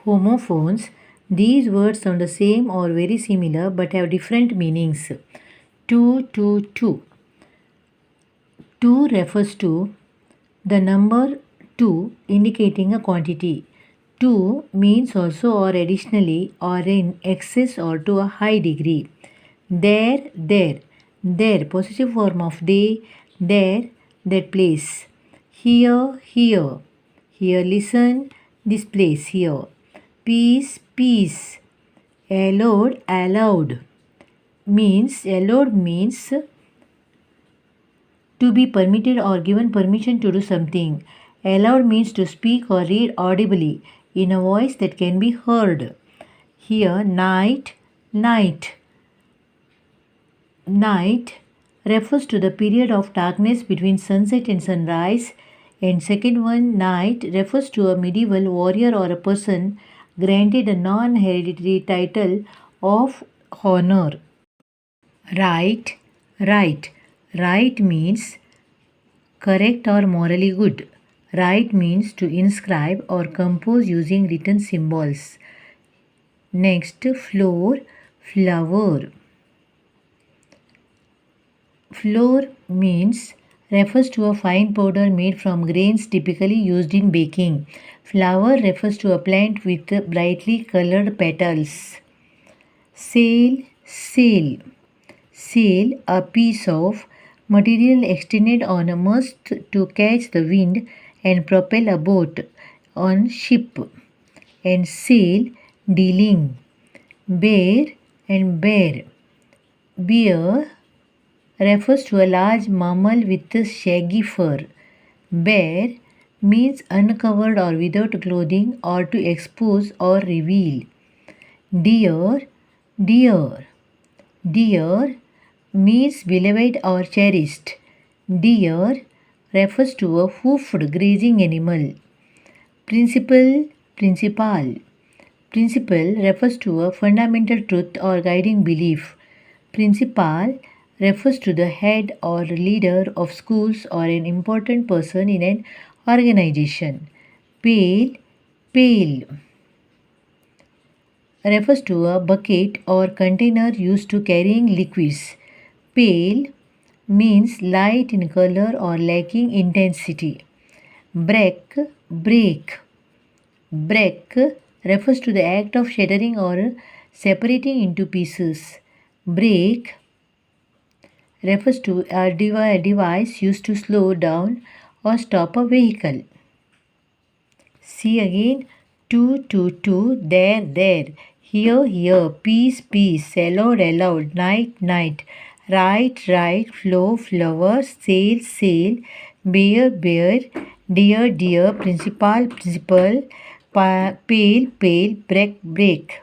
Homophones. These words sound the same or very similar but have different meanings. Two. Two refers to the number 2 indicating a quantity. 2 means also or additionally or in excess or to a high degree. There, possessive form of they, there, that place. Here, listen, this place, here. Peace. Allowed means to be permitted or given permission to do something. Allowed means to speak or read audibly in a voice that can be heard. Here, night refers to the period of darkness between sunset and sunrise. And second one, knight, refers to a medieval warrior or a person granted a non-hereditary title of honor. Right means correct or morally good. Write means to inscribe or compose using written symbols. Next, flower. Flour means refers to a fine powder made from grains typically used in baking. Flower refers to a plant with brightly colored petals. Sail, a piece of material extended on a mast to catch the wind and propel a boat on ship. And sail, dealing. Bear. Bear refers to a large mammal with shaggy fur. Bare means uncovered or without clothing or to expose or reveal. Dear means beloved or cherished. Deer refers to a hoofed grazing animal. Principle refers to a fundamental truth or guiding belief. Principal refers to the head or leader of schools or an important person in an organization. Pail refers to a bucket or container used to carrying liquids. Pale means light in color or lacking intensity. Break refers to the act of shattering or separating into pieces. Brake refers to a device used to slow down or stop a vehicle. See again, two, there, here, peace, allowed, night, right, flower, sail, bear, dear, principal, pale, break.